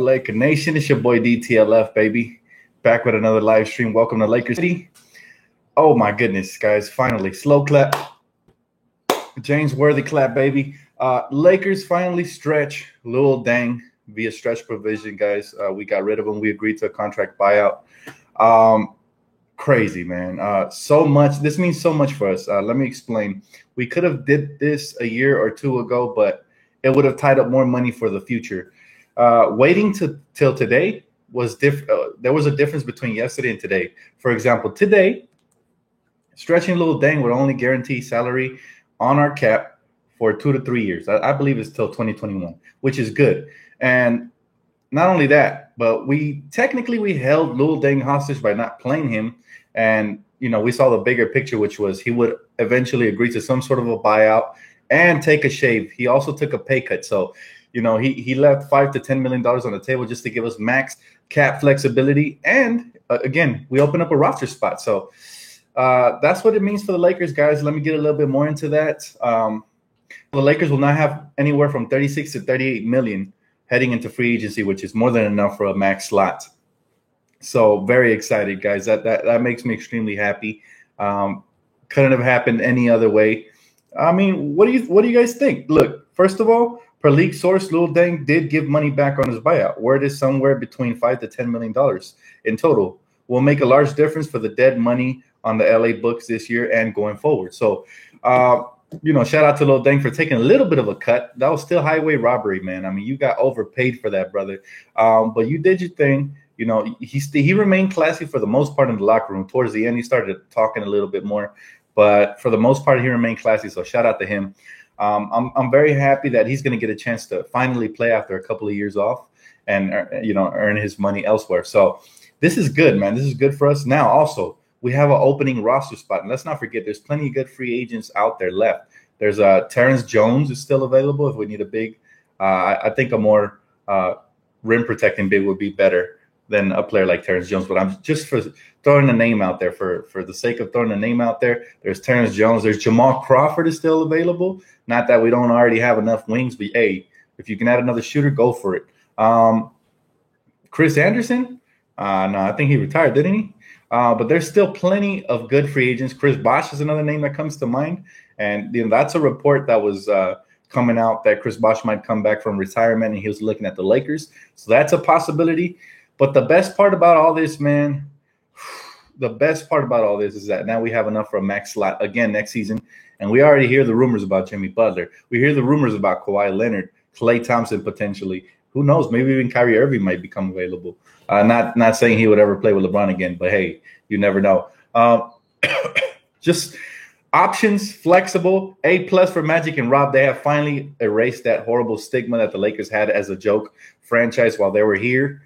Laker Nation? It's your boy DTLF, baby. Back with another live stream. Welcome to Lakers City. Oh my goodness, guys. Finally. Slow clap. James Worthy clap, baby. Lakers finally stretch Lil Deng via stretch provision, guys. We got rid of him. We agreed to a contract buyout. Crazy, man. So much. This means so much for us. Let me explain. We could have did this a year or two ago, but it would have tied up more money for the future. Waiting till today was different. There was a difference between yesterday and today. For example, today, stretching Lil Deng would only guarantee salary on our cap for 2 to 3 years. I believe it's till 2021, which is good. And not only that, but we held Lil Deng hostage by not playing him. And, we saw the bigger picture, which was he would eventually agree to some sort of a buyout and take a shave. He also took a pay cut. So, he left $5 to $10 million on the table just to give us max cap flexibility. And again, we open up a roster spot. So that's what it means for the Lakers, guys. Let me get a little bit more into that. The Lakers will now have anywhere from 36 to 38 million heading into free agency, which is more than enough for a max slot. So very excited, guys. That makes me extremely happy. Couldn't have happened any other way. I mean, what do you guys think? Look, first of all, per league source, Lil Deng did give money back on his buyout. Word is somewhere between $5 to $10 million in total. Will make a large difference for the dead money on the LA books this year and going forward. So, shout out to Lil Deng for taking a little bit of a cut. That was still highway robbery, man. I mean, you got overpaid for that, brother. But you did your thing. He remained classy for the most part in the locker room. Towards the end, he started talking a little bit more. But for the most part, he remained classy. So shout out to him. I'm very happy that he's going to get a chance to finally play after a couple of years off and, earn his money elsewhere. So this is good, man. This is good for us. Now, also, we have an opening roster spot. And let's not forget, there's plenty of good free agents out there left. There's Terrence Jones is still available if we need a big. I think a more rim protecting big would be better than a player like Terrence Jones. But I'm just for throwing a name out there for the sake of throwing a name out there. There's Terrence Jones. There's Jamal Crawford is still available. Not that we don't already have enough wings, but hey, if you can add another shooter, go for it. Chris Anderson? No, I think he retired, didn't he? But there's still plenty of good free agents. Chris Bosh is another name that comes to mind. And that's a report that was coming out that Chris Bosh might come back from retirement and he was looking at the Lakers. So that's a possibility. But the best part about all this, man, is that now we have enough for a max slot again next season. And we already hear the rumors about Jimmy Butler. We hear the rumors about Kawhi Leonard, Klay Thompson potentially. Who knows? Maybe even Kyrie Irving might become available. Not saying he would ever play with LeBron again, but hey, you never know. Just options, flexible, A+ for Magic and Rob. They have finally erased that horrible stigma that the Lakers had as a joke franchise while they were here.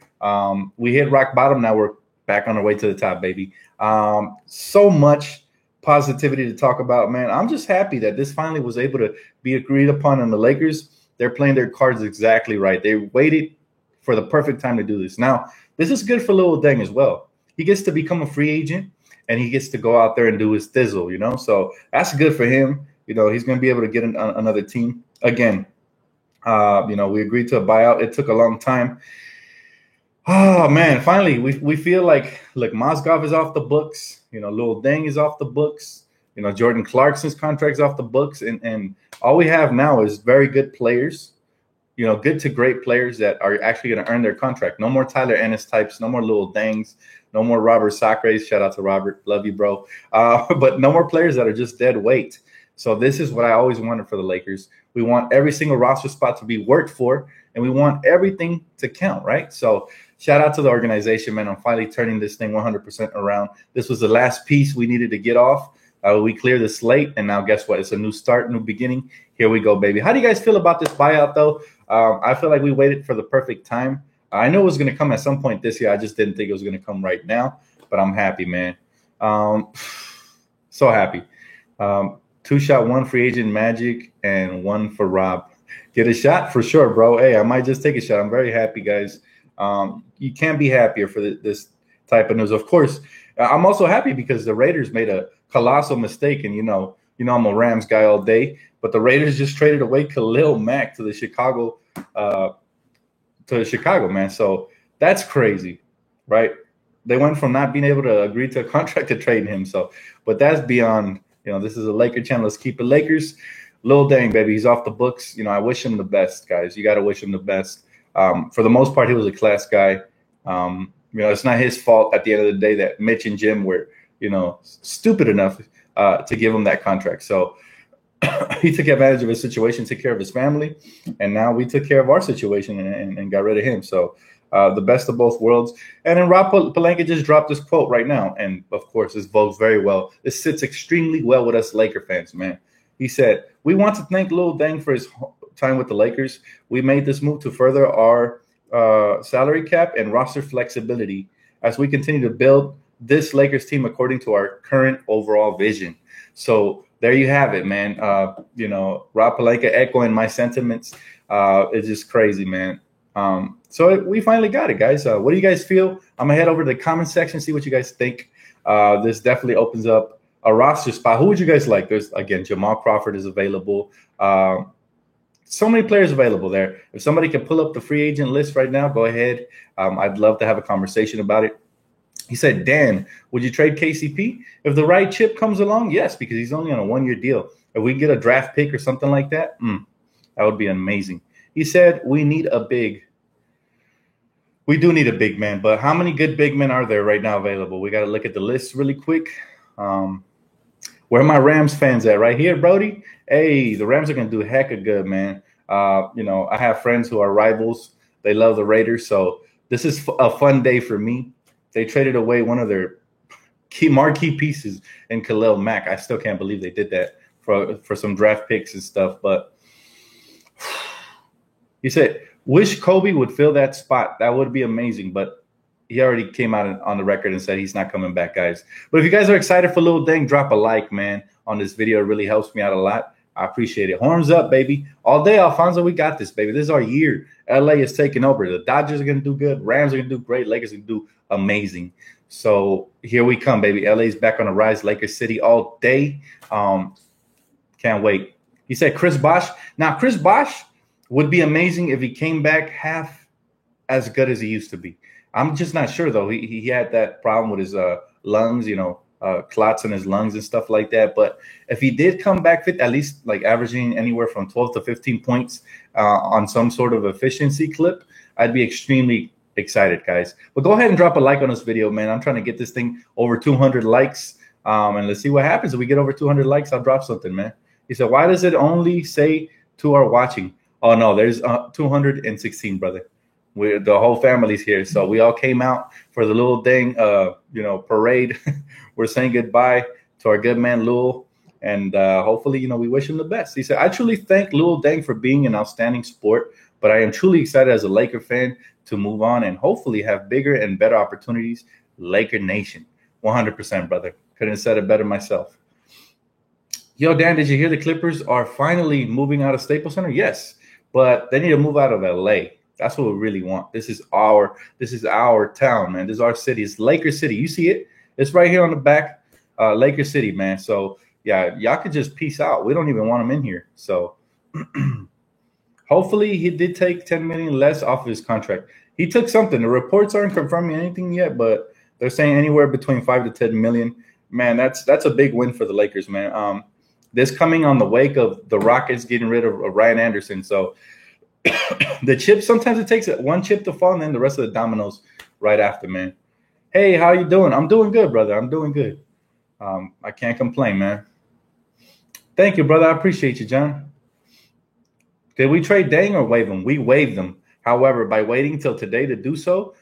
We hit rock bottom. Now we're back on our way to the top, baby. So much positivity to talk about, man. I'm just happy that this finally was able to be agreed upon. And the Lakers, they're playing their cards exactly right. They waited for the perfect time to do this. Now, this is good for Lil Deng as well. He gets to become a free agent and he gets to go out there and do his thizzle, So that's good for him. He's going to be able to get another team. Again, we agreed to a buyout. It took a long time. Oh, man, finally, we feel like, look, Mozgov is off the books. Lil Deng is off the books. Jordan Clarkson's contract's off the books. And all we have now is very good players, good to great players that are actually going to earn their contract. No more Tyler Ennis types. No more Lil Dengs. No more Robert Sacre. Shout out to Robert. Love you, bro. But no more players that are just dead weight. So this is what I always wanted for the Lakers. We want every single roster spot to be worked for, and we want everything to count, right? So shout out to the organization, man. I'm finally turning this thing 100% around. This was the last piece we needed to get off. We cleared the slate, and now guess what? It's a new start, new beginning. Here we go, baby. How do you guys feel about this buyout, though? I feel like we waited for the perfect time. I knew it was going to come at some point this year. I just didn't think it was going to come right now, but I'm happy, man. So happy. 2-shot, 1 free agent Magic, and 1 for Rob. Get a shot for sure, bro. Hey, I might just take a shot. I'm very happy, guys. You can't be happier for this type of news. Of course, I'm also happy because the Raiders made a colossal mistake, and I'm a Rams guy all day, but the Raiders just traded away Khalil Mack to the Chicago to Chicago, man. So that's crazy, right? They went from not being able to agree to a contract to trading him. So, but that's beyond. This is a Laker channel. Let's keep it Lakers. Lil Dang, baby, he's off the books. I wish him the best, guys. You got to wish him the best. For the most part, he was a class guy. It's not his fault at the end of the day that Mitch and Jim were, stupid enough to give him that contract. So he took advantage of his situation, took care of his family, and now we took care of our situation and got rid of him. So the best of both worlds. And then Rob Pelinka just dropped this quote right now. And, of course, this bodes very well. This sits extremely well with us Laker fans, man. He said, "We want to thank Lil Dang for his time with the Lakers. We made this move to further our salary cap and roster flexibility as we continue to build this Lakers team according to our current overall vision." So there you have it, man. Rob Pelinka echoing my sentiments. It's just crazy, man. So we finally got it, guys. What do you guys feel? I'm going to head over to the comment section, see what you guys think. This definitely opens up a roster spot. Who would you guys like? There's, again, Jamal Crawford is available. So many players available there. If somebody can pull up the free agent list right now, go ahead. I'd love to have a conversation about it. He said, Dan, would you trade KCP? If the right chip comes along, yes, because he's only on a one-year deal. If we get a draft pick or something like that, that would be amazing. He said, we need a big. We do need a big man, but how many good big men are there right now available? We got to look at the list really quick. Where are my Rams fans at? Right here, Brody. Hey, the Rams are going to do heck of good, man. I have friends who are rivals. They love the Raiders, so this is a fun day for me. They traded away one of their marquee pieces in Khalil Mack. I still can't believe they did that for some draft picks and stuff. But he said, wish Kobe would fill that spot. That would be amazing. But he already came out on the record and said he's not coming back, guys. But if you guys are excited for Lil Dang, drop a like, man, on this video. It really helps me out a lot. I appreciate it. Horns up, baby. All day, Alfonso, we got this, baby. This is our year. LA is taking over. The Dodgers are going to do good. Rams are going to do great. Lakers are going to do amazing. So here we come, baby. LA's back on the rise. Lakers City all day. Can't wait. He said Chris Bosh. Now, Chris Bosh would be amazing if he came back half as good as he used to be. I'm just not sure, though. He had that problem with his lungs, clots in his lungs and stuff like that. But if he did come back fit, at least like averaging anywhere from 12 to 15 points on some sort of efficiency clip, I'd be extremely excited, guys. But go ahead and drop a like on this video, man. I'm trying to get this thing over 200 likes. And let's see what happens. If we get over 200 likes, I'll drop something, man. He said, why does it only say to our watching? Oh, no, there's 216, brother. The whole family's here. So we all came out for the Lil Dang, parade. We're saying goodbye to our good man, Lil. And hopefully, we wish him the best. He said, I truly thank Lil Dang for being an outstanding sport, but I am truly excited as a Laker fan to move on and hopefully have bigger and better opportunities. Laker Nation. 100%, brother. Couldn't have said it better myself. Yo, Dan, did you hear the Clippers are finally moving out of Staples Center? Yes, but they need to move out of LA. That's what we really want. This is our town, man. This is our city. It's Laker City. You see it? It's right here on the back. Laker City, man. So yeah, y'all could just peace out. We don't even want him in here. So hopefully he did take $10 million less off of his contract. He took something. The reports aren't confirming anything yet, but they're saying anywhere between $5 to $10 million. Man, that's a big win for the Lakers, man. This coming on the wake of the Rockets getting rid of Ryan Anderson. So the chip, sometimes it takes one chip to fall and then the rest of the dominoes right after, man. Hey, how you doing? I'm doing good, brother. I'm doing good. I can't complain, man. Thank you, brother. I appreciate you, John. Did we trade Dang or waive him? We waived him. However, by waiting till today to do so,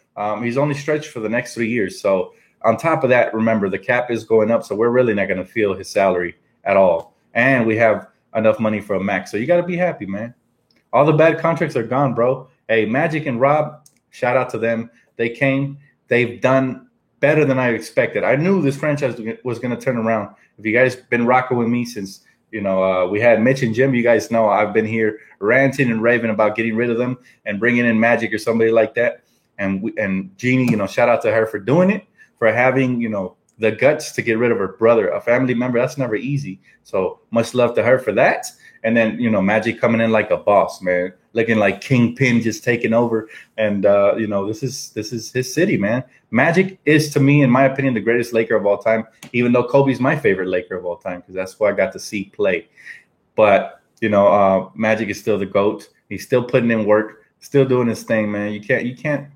he's only stretched for the next 3 years. So on top of that, remember, the cap is going up, so we're really not going to feel his salary at all. And we have enough money for a max. So you got to be happy, man. All the bad contracts are gone, bro. Hey, Magic and Rob, shout out to them. They came. They've done better than I expected. I knew this franchise was going to turn around. If you guys been rocking with me since, we had Mitch and Jim, you guys know I've been here ranting and raving about getting rid of them and bringing in Magic or somebody like that. And Jeannie, shout out to her for doing it, for having, the guts to get rid of her brother, a family member. That's never easy. So much love to her for that. And then, Magic coming in like a boss, man. looking like Kingpin just taking over. And this is his city, man. Magic is, to me, in my opinion, the greatest Laker of all time, even though Kobe's my favorite Laker of all time, because that's who I got to see play. But Magic is still the GOAT. He's still putting in work, still doing his thing, man. You can't.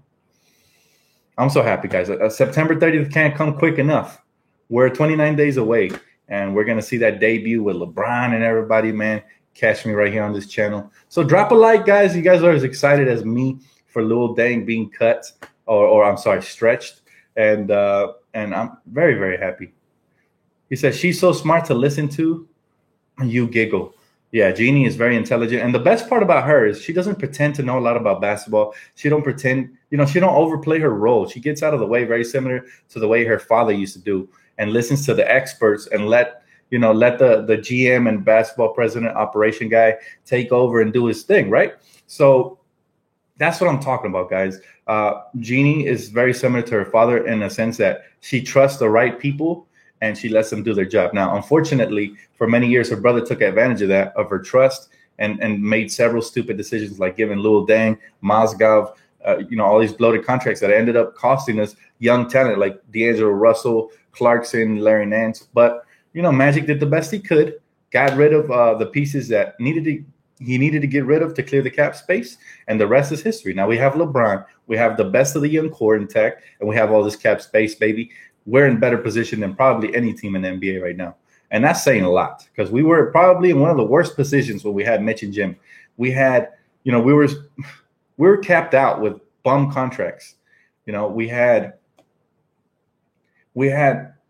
I'm so happy, guys. September 30th can't come quick enough. We're 29 days away, and we're gonna see that debut with LeBron and everybody, man. Catch me right here on this channel. So drop a like, guys. You guys are as excited as me for Lil Dang being cut, or I'm sorry, stretched, and I'm very, very happy. He says she's so smart to listen to. You giggle. Yeah, Jeannie is very intelligent. And the best part about her is she doesn't pretend to know a lot about basketball. She don't pretend, she don't overplay her role. She gets out of the way, very similar to the way her father used to do, and listens to the experts and let the GM and basketball president operation guy take over and do his thing, right? So that's what I'm talking about, guys. Jeannie is very similar to her father in a sense that she trusts the right people and she lets them do their job. Now, unfortunately, for many years, her brother took advantage of that, of her trust, and made several stupid decisions, like giving Lil Dang, Mozgov, all these bloated contracts that ended up costing us young talent like D'Angelo Russell, Clarkson, Larry Nance. But, Magic did the best he could, got rid of the pieces that he needed to get rid of to clear the cap space, and the rest is history. Now we have LeBron, we have the best of the young core intact, and we have all this cap space, baby. We're in better position than probably any team in the NBA right now. And that's saying a lot, because we were probably in one of the worst positions when we had Mitch and Jim. We had, we were capped out with bum contracts. We had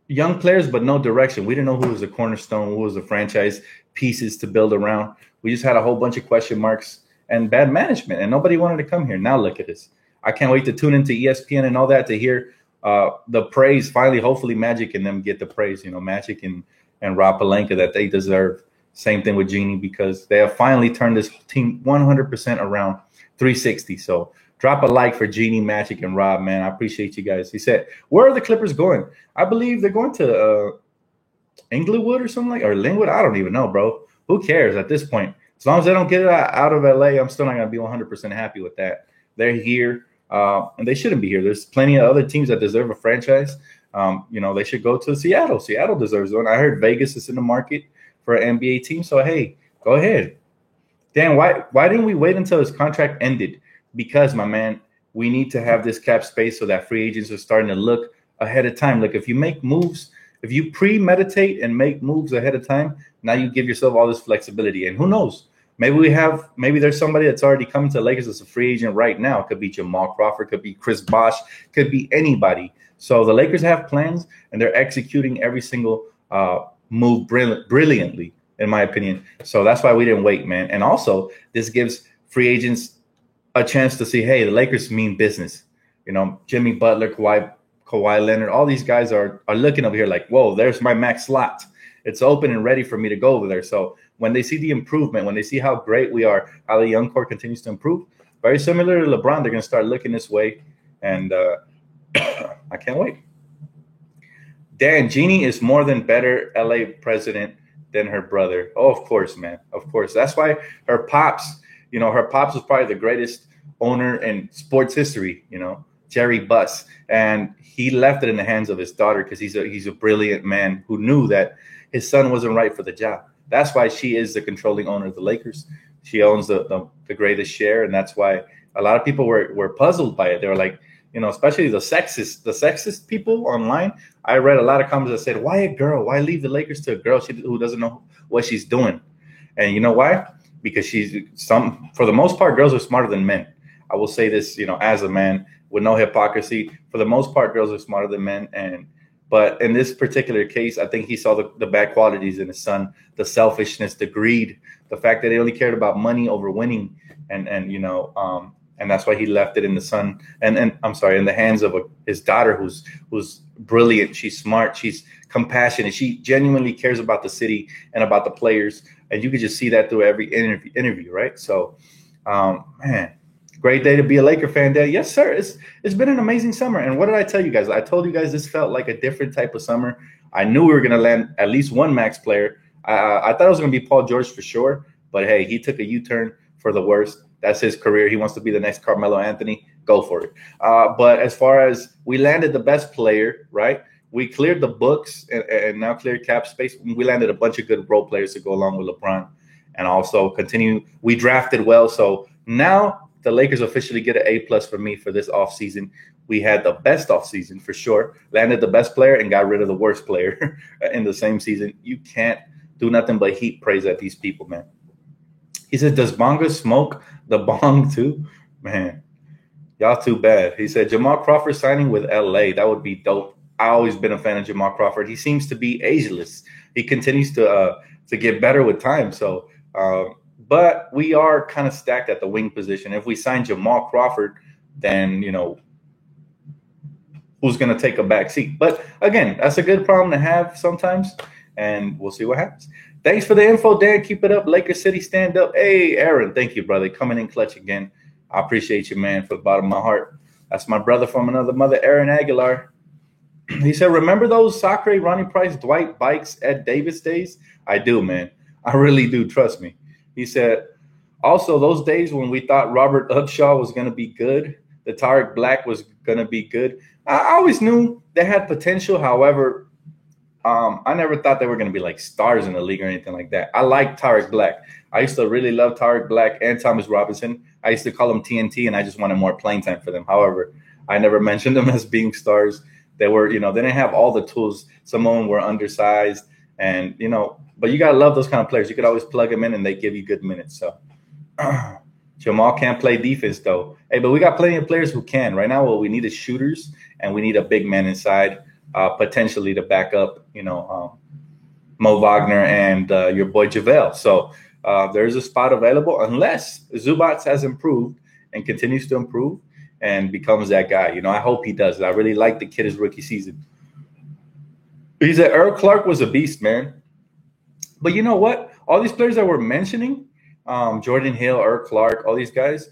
young players, but no direction. We didn't know who was the cornerstone, who was the franchise pieces to build around. We just had a whole bunch of question marks and bad management, and nobody wanted to come here. Now look at this. I can't wait to tune into ESPN and all that to hear the praise. Finally, hopefully Magic and them get the praise, Magic and Rob Pelinka, that they deserve. Same thing with Jeannie, because they have finally turned this team 100% around, 360. So drop a like for Jeannie, Magic, and Rob, man. I appreciate you guys. He said, where are the Clippers going? I believe they're going to Inglewood or something or Linwood. I don't even know, bro. Who cares at this point? As long as they don't get it out of LA, I'm still not going to be 100% happy with that. They're here. And they shouldn't be here. There's plenty of other teams that deserve a franchise. They should go to Seattle. Seattle deserves one. I heard Vegas is in the market for an NBA team. So, hey, go ahead. Dan, why didn't we wait until his contract ended? Because, my man, we need to have this cap space so that free agents are starting to look ahead of time. Look, if you make moves, if you premeditate and make moves ahead of time, now you give yourself all this flexibility. And who knows? Maybe there's somebody that's already coming to the Lakers as a free agent right now. It could be Jamal Crawford, could be Chris Bosh, could be anybody. So the Lakers have plans, and they're executing every single move brilliantly, in my opinion. So that's why we didn't wait, man. And also, this gives free agents a chance to see, hey, the Lakers mean business. Jimmy Butler, Kawhi Leonard, all these guys are looking over here like, whoa, there's my max slot. It's open and ready for me to go over there. So when they see the improvement, when they see how great we are, how the young core continues to improve, very similar to LeBron, they're going to start looking this way. And I can't wait. Dan, Jeannie is more than better LA president than her brother. Oh, of course, man. Of course. That's why her pops was probably the greatest owner in sports history, Jerry Buss. And he left it in the hands of his daughter because he's a brilliant man who knew that his son wasn't right for the job. That's why she is the controlling owner of the Lakers. She owns the greatest share, and that's why a lot of people were puzzled by it. They were like, especially the sexist people online. I read a lot of comments that said, why a girl? Why leave the Lakers to a girl who doesn't know what she's doing? And you know why? Because for the most part, girls are smarter than men. I will say this, as a man with no hypocrisy, for the most part, girls are smarter than men. But in this particular case, I think he saw the bad qualities in his son, the selfishness, the greed, the fact that he only cared about money over winning. And that's why he left it in the son. And in the hands of his daughter, who's brilliant. She's smart. She's compassionate. She genuinely cares about the city and about the players. And you could just see that through every interview, right? So, man. Great day to be a Laker fan, Dad. Yes, sir. It's been an amazing summer. And what did I tell you guys? I told you guys this felt like a different type of summer. I knew we were going to land at least one max player. I thought it was going to be Paul George for sure. But, hey, he took a U-turn for the worst. That's his career. He wants to be the next Carmelo Anthony. Go for it. But as far as we landed the best player, right? We cleared the books and now cleared cap space. We landed a bunch of good role players to go along with LeBron, and also continue. We drafted well, so now the Lakers officially get an A+ for me for this offseason. We had the best offseason for sure. Landed the best player and got rid of the worst player in the same season. You can't do nothing but heap praise at these people, man. He said, "Does Bonga smoke the bong too?" Man, y'all too bad. He said, "Jamal Crawford signing with LA. That would be dope." I always been a fan of Jamal Crawford. He seems to be ageless. He continues to get better with time. So, but we are kind of stacked at the wing position. If we sign Jamal Crawford, then who's going to take a back seat? But again, that's a good problem to have sometimes, and we'll see what happens. Thanks for the info, Dan. Keep it up. Laker City, stand up. Hey, Aaron, thank you, brother. Coming in clutch again. I appreciate you, man, from the bottom of my heart. That's my brother from another mother, Aaron Aguilar. He said, "Remember those Sacre, Ronnie Price, Dwight Bikes, Ed Davis days?" I do, man. I really do. Trust me. He said, "Also, those days when we thought Robert Upshaw was going to be good, the Tarek Black was going to be good. I always knew they had potential. However, I never thought they were going to be like stars in the league or anything like that. I like Tarek Black. I used to really love Tarek Black and Thomas Robinson. I used to call them TNT, and I just wanted more playing time for them. However, I never mentioned them as being stars. They were, they didn't have all the tools. Some of them were undersized, and but you gotta love those kind of players. You could always plug them in, and they give you good minutes. So Jamal can't play defense though. Hey, but we got plenty of players who can. Right now, what we need is shooters, and we need a big man inside, potentially to back up, Mo Wagner and your boy JaVale. So there's a spot available unless Zubac has improved and continues to improve and becomes that guy. I hope he does. I really like the kid his rookie season. He said Earl Clark was a beast, man. But you know what? All these players that we're mentioning, Jordan Hill, Earl Clark, all these guys,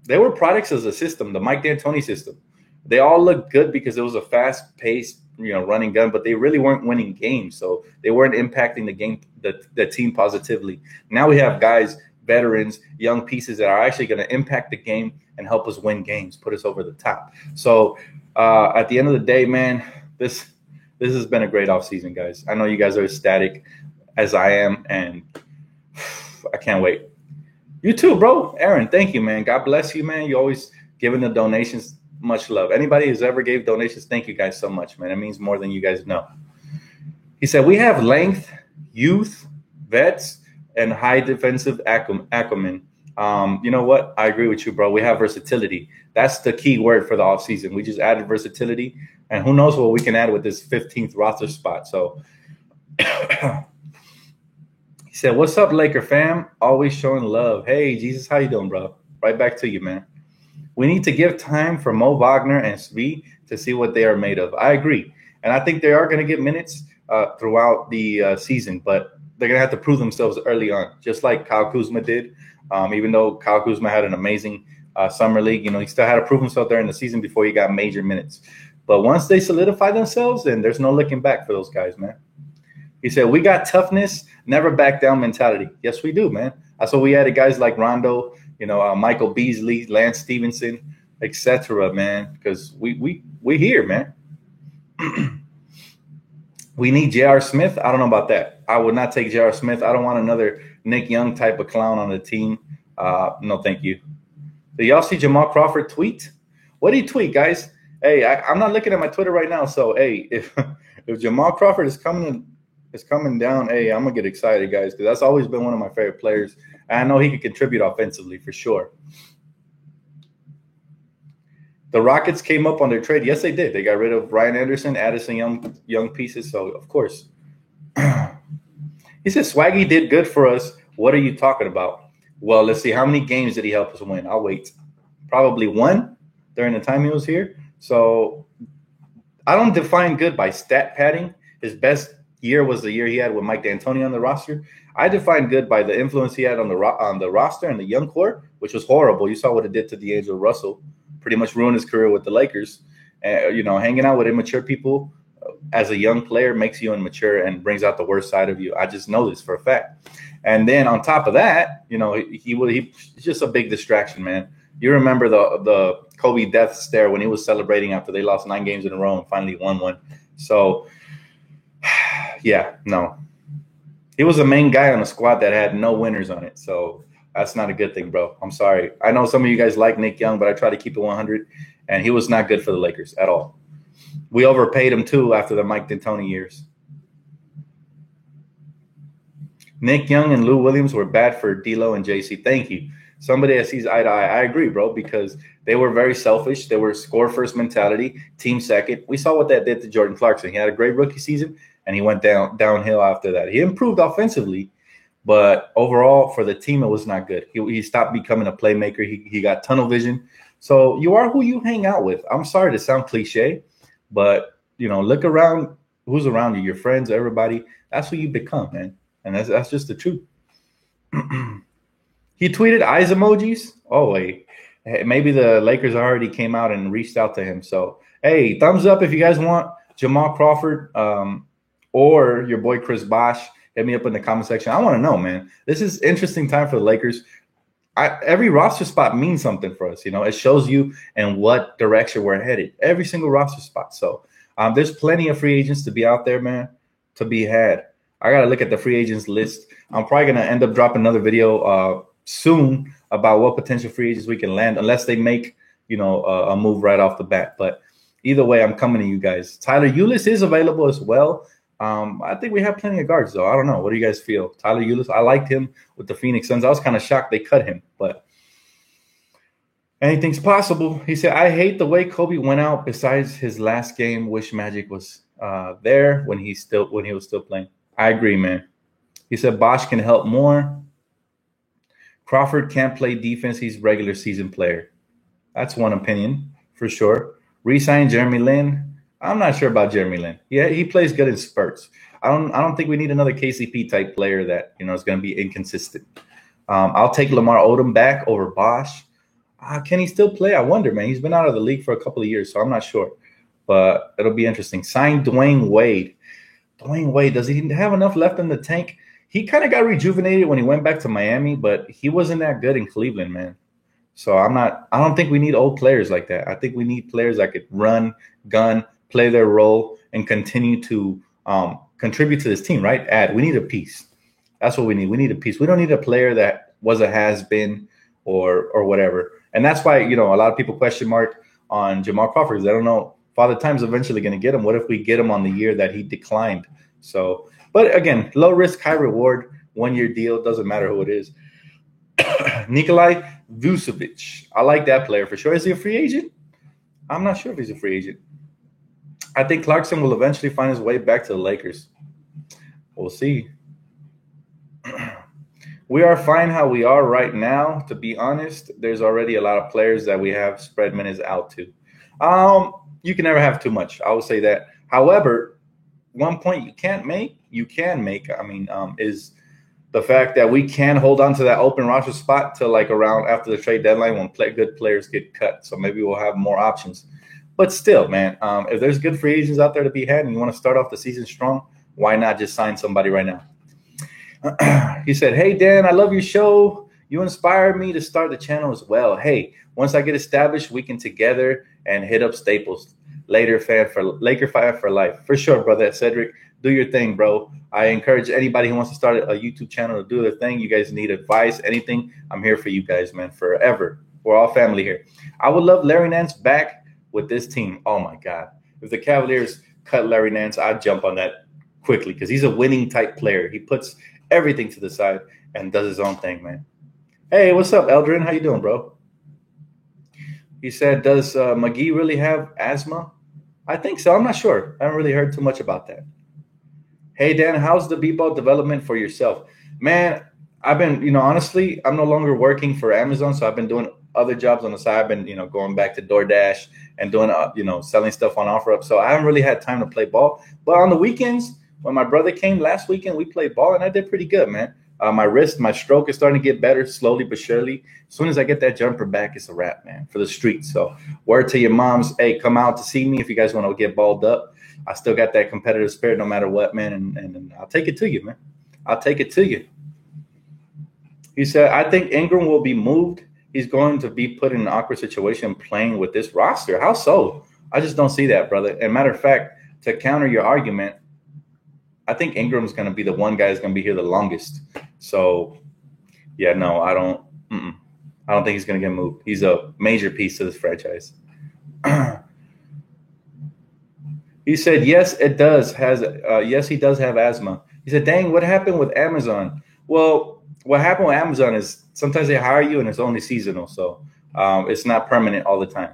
they were products of the system, the Mike D'Antoni system. They all looked good because it was a fast-paced, running gun, but they really weren't winning games. So they weren't impacting the game, the team positively. Now we have guys, veterans, young pieces that are actually going to impact the game and help us win games, put us over the top. So at the end of the day, man, this has been a great offseason, guys. I know you guys are ecstatic as I am, and I can't wait. You too, bro. Aaron, thank you, man. God bless you, man. You always giving the donations. Much love. Anybody who's ever gave donations, thank you guys so much, man. It means more than you guys know. He said, "We have length, youth, vets, and high defensive acumen." You know what? I agree with you, bro. We have versatility. That's the key word for the offseason. We just added versatility, and who knows what we can add with this 15th roster spot. So he said, "What's up, Laker fam? Always showing love." Hey, Jesus, how you doing, bro? Right back to you, man. "We need to give time for Mo Wagner and Svi to see what they are made of." I agree. And I think they are going to get minutes throughout the season, but they're going to have to prove themselves early on, just like Kyle Kuzma did. Even though Kyle Kuzma had an amazing summer league, he still had to prove himself during the season before he got major minutes. But once they solidify themselves, then there's no looking back for those guys, man. He said, "We got toughness, never back down mentality." Yes, we do, man. That's what we added guys like Rondo, Michael Beasley, Lance Stevenson, etc., man, because we here, man. We need J.R. Smith. I don't know about that. I would not take J.R. Smith. I don't want another Nick Young type of clown on the team. No, thank you. Did y'all see Jamal Crawford tweet? What did he tweet, guys? Hey, I'm not looking at my Twitter right now, so hey, if Jamal Crawford is coming down, hey, I'm gonna get excited, guys, because that's always been one of my favorite players. And I know he could contribute offensively for sure. The Rockets came up on their trade. Yes, they did. They got rid of Ryan Anderson, added some young pieces. So, of course. He said, "Swaggy did good for us. What are you talking about?" Well, let's see. How many games did he help us win? I'll wait. Probably one during the time he was here. So I don't define good by stat padding. His best year was the year he had with Mike D'Antoni on the roster. I define good by the influence he had on the roster and the young core, which was horrible. You saw what it did to D'Angelo Russell. Pretty much ruined his career with the Lakers. Hanging out with immature people as a young player makes you immature and brings out the worst side of you. I just know this for a fact. And then on top of that, he's just a big distraction, man. You remember the Kobe death stare when he was celebrating after they lost 9 games in a row and finally won one. So, yeah, no. He was the main guy on a squad that had no winners on it. So that's not a good thing, bro. I'm sorry. I know some of you guys like Nick Young, but I try to keep it 100. And he was not good for the Lakers at all. We overpaid him, too, after the Mike D'Antoni years. Nick Young and Lou Williams were bad for D'Lo and JC. Thank you. Somebody that sees eye to eye. I agree, bro, because they were very selfish. They were score-first mentality, team second. We saw what that did to Jordan Clarkson. He had a great rookie season, and he went downhill after that. He improved offensively, but overall for the team, it was not good. He stopped becoming a playmaker. He got tunnel vision. So you are who you hang out with. I'm sorry to sound cliche, but, look around. Who's around you? Your friends, everybody. That's who you become, man. And that's just the truth. He tweeted eyes emojis. Oh, wait. Maybe the Lakers already came out and reached out to him. So, hey, thumbs up if you guys want Jamal Crawford or your boy Chris Bosh. Hit me up in the comment section. I want to know, man. This is interesting time for the Lakers. Every roster spot means something for us. It shows you in what direction we're headed. Every single roster spot. So there's plenty of free agents to be out there, man, to be had. I got to look at the free agents list. I'm probably going to end up dropping another video soon about what potential free agents we can land, unless they make, a move right off the bat. But either way, I'm coming to you guys. Tyler Ulis is available as well. I think we have plenty of guards, though. I don't know. What do you guys feel? Tyler Ulis, I liked him with the Phoenix Suns. I was kind of shocked they cut him, but anything's possible. He said, I hate the way Kobe went out. Besides his last game, wish Magic was there when he was still playing. I agree, man. He said Bosh can help more. Crawford can't play defense. He's a regular season player. That's one opinion for sure. Resign Jeremy Lin. I'm not sure about Jeremy Lin. Yeah, he plays good in spurts. I don't think we need another KCP type player that is going to be inconsistent. I'll take Lamar Odom back over Bosh. Can he still play? I wonder, man. He's been out of the league for a couple of years, so I'm not sure. But it'll be interesting. Sign Dwayne Wade. Dwayne Wade, does he have enough left in the tank? He kind of got rejuvenated when he went back to Miami, but he wasn't that good in Cleveland, man. So I don't think we need old players like that. I think we need players that could run, gun, play their role, and continue to contribute to this team, right? We need a piece. That's what we need. We need a piece. We don't need a player that was a has-been or whatever. And that's why, a lot of people question mark on Jamal Crawford because they don't know. Father Time's eventually going to get him. What if we get him on the year that he declined? So, but again, low risk, high reward, 1-year deal. Doesn't matter who it is. Nikolai Vucevic. I like that player for sure. Is he a free agent? I'm not sure if he's a free agent. I think Clarkson will eventually find his way back to the Lakers. We'll see. We are fine how we are right now. To be honest, there's already a lot of players that we have spread minutes out to. You can never have too much. I would say that. However, one point you can make, is the fact that we can hold on to that open roster spot till like around after the trade deadline when good players get cut. So maybe we'll have more options. But still, man, if there's good free agents out there to be had and you want to start off the season strong, why not just sign somebody right now? He said, hey, Dan, I love your show. You inspired me to start the channel as well. Hey, once I get established, we can together and hit up Staples. Laker fan for life. For sure, brother. Cedric, do your thing, bro. I encourage anybody who wants to start a YouTube channel to do their thing. You guys need advice, anything, I'm here for you guys, man, forever. We're all family here. I would love Larry Nance back with this team. Oh, my God. If the Cavaliers cut Larry Nance, I'd jump on that quickly because he's a winning type player. He puts everything to the side and does his own thing, man. Hey, what's up, Eldrin? How you doing, bro? He said, does McGee really have asthma? I think so. I'm not sure. I haven't really heard too much about that. Hey, Dan, how's the b-ball development for yourself? Man, I've been, honestly, I'm no longer working for Amazon, so I've been doing other jobs on the side. I've been, going back to DoorDash and doing, selling stuff on OfferUp. So I haven't really had time to play ball. But on the weekends, when my brother came last weekend, we played ball, and I did pretty good, man. My wrist, my stroke is starting to get better slowly but surely. As soon as I get that jumper back, it's a wrap, man, for the streets. So word to your moms, hey, come out to see me if you guys want to get balled up. I still got that competitive spirit no matter what, man, and I'll take it to you, man. I'll take it to you. He said, I think Ingram will be moved. He's going to be put in an awkward situation playing with this roster. How so? I just don't see that, brother. And matter of fact, to counter your argument, I think Ingram's going to be the one guy that's going to be here the longest. So, yeah, no, I don't think he's going to get moved. He's a major piece to this franchise. He said, yes, it does. Yes, he does have asthma. He said, dang, what happened with Amazon? Well, what happened with Amazon is sometimes they hire you and it's only seasonal. So it's not permanent all the time.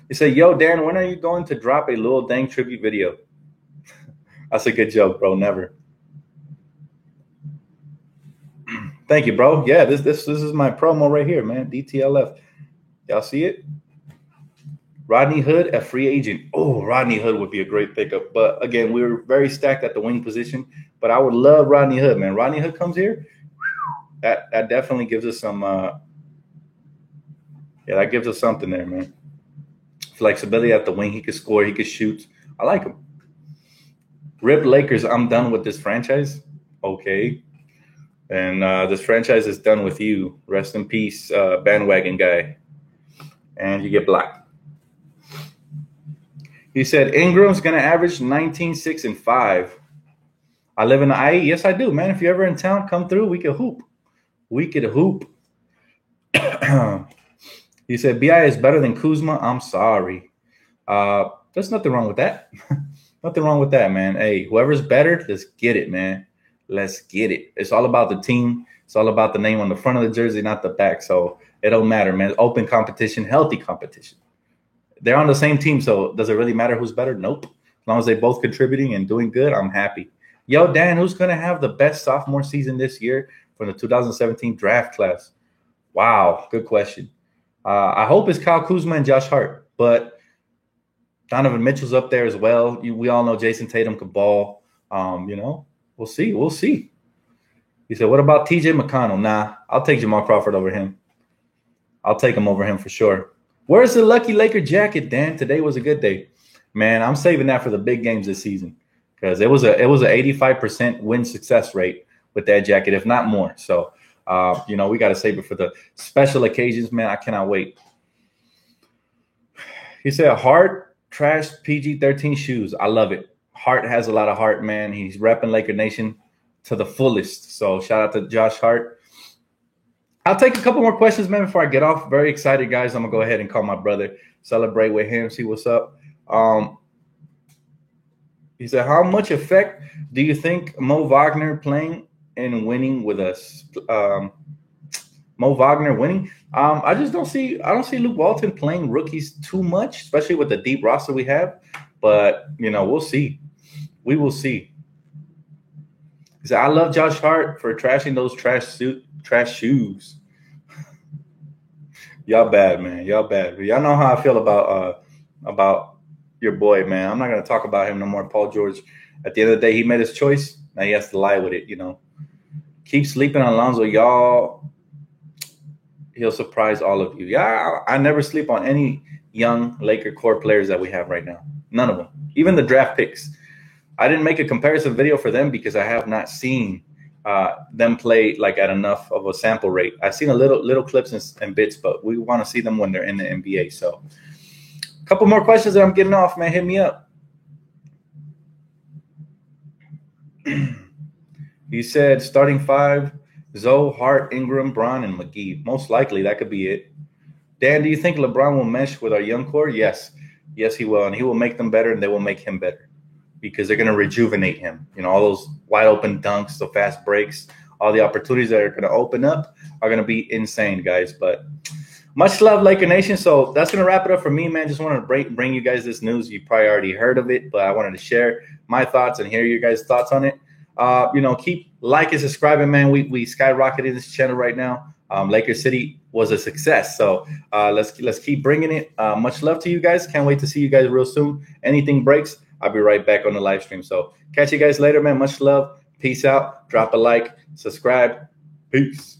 He said, yo, Darren, when are you going to drop a Lil Dang tribute video? That's a good joke, bro. Never. Thank you, bro. Yeah, this is my promo right here, man. DTLF. Y'all see it? Rodney Hood, a free agent. Oh, Rodney Hood would be a great pickup. But again, we're very stacked at the wing position. But I would love Rodney Hood, man. Rodney Hood comes here. That definitely gives us some. That gives us something there, man. Flexibility at the wing. He could score. He could shoot. I like him. Rip Lakers. I'm done with this franchise. Okay. And this franchise is done with you. Rest in peace, bandwagon guy. And you get blocked. He said, Ingram's going to average 19, 6, and 5. I live in the IE. Yes, I do, man. If you're ever in town, come through. We could hoop. He said, BI is better than Kuzma. I'm sorry. There's nothing wrong with that. Nothing wrong with that, man. Hey, whoever's better, let's get it, man. Let's get it. It's all about the team. It's all about the name on the front of the jersey, not the back. So it don't matter, man. Open competition, healthy competition. They're on the same team, so does it really matter who's better? Nope. As long as they both contributing and doing good, I'm happy. Yo, Dan, who's going to have the best sophomore season this year from the 2017 draft class? Wow, good question. I hope it's Kyle Kuzma and Josh Hart, but Donovan Mitchell's up there as well. We all know Jason Tatum could ball. We'll see. We'll see. He said, what about TJ McConnell? Nah, I'll take Jamal Crawford over him. I'll take him over him for sure. Where's the lucky Laker jacket, Dan? Today was a good day. Man, I'm saving that for the big games this season because it was an 85% win success rate with that jacket, if not more. So, we got to save it for the special occasions, man. I cannot wait. He said, Hart trash PG-13 shoes. I love it. Hart has a lot of heart, man. He's repping Laker Nation to the fullest. So shout out to Josh Hart. I'll take a couple more questions, man, before I get off. Very excited, guys. I'm going to go ahead and call my brother, celebrate with him, see what's up. He said, how much effect do you think Mo Wagner playing and winning with us? Mo Wagner winning? I don't see Luke Walton playing rookies too much, especially with the deep roster we have. But, we'll see. We will see. He said, I love Josh Hart for trashing those trash shoes. Y'all bad, man. Y'all bad. Y'all know how I feel about your boy, man. I'm not going to talk about him no more. Paul George, at the end of the day, he made his choice. Now he has to lie with it, Keep sleeping on Lonzo, y'all. He'll surprise all of you. Yeah, I never sleep on any young Laker core players that we have right now. None of them. Even the draft picks. I didn't make a comparison video for them because I have not seen them play like at enough of a sample rate. I've seen a little clips and bits, but we want to see them when they're in the NBA. So a couple more questions that I'm getting off, man. Hit me up. He said starting 5, Zoe, Hart, Ingram, Bron, and McGee. Most likely that could be it. Dan, do you think LeBron will mesh with our young core? Yes. Yes, he will. And he will make them better and they will make him better. Because they're going to rejuvenate him. All those wide open dunks, the fast breaks, all the opportunities that are going to open up are going to be insane, guys. But much love, Laker Nation. So that's going to wrap it up for me, man. Just wanted to bring you guys this news. You probably already heard of it, but I wanted to share my thoughts and hear your guys' thoughts on it. Keep liking, subscribing, man. We skyrocketed this channel right now. Laker City was a success. So let's keep bringing it. Much love to you guys. Can't wait to see you guys real soon. Anything breaks, I'll be right back on the live stream. So catch you guys later, man. Much love. Peace out. Drop a like. Subscribe. Peace.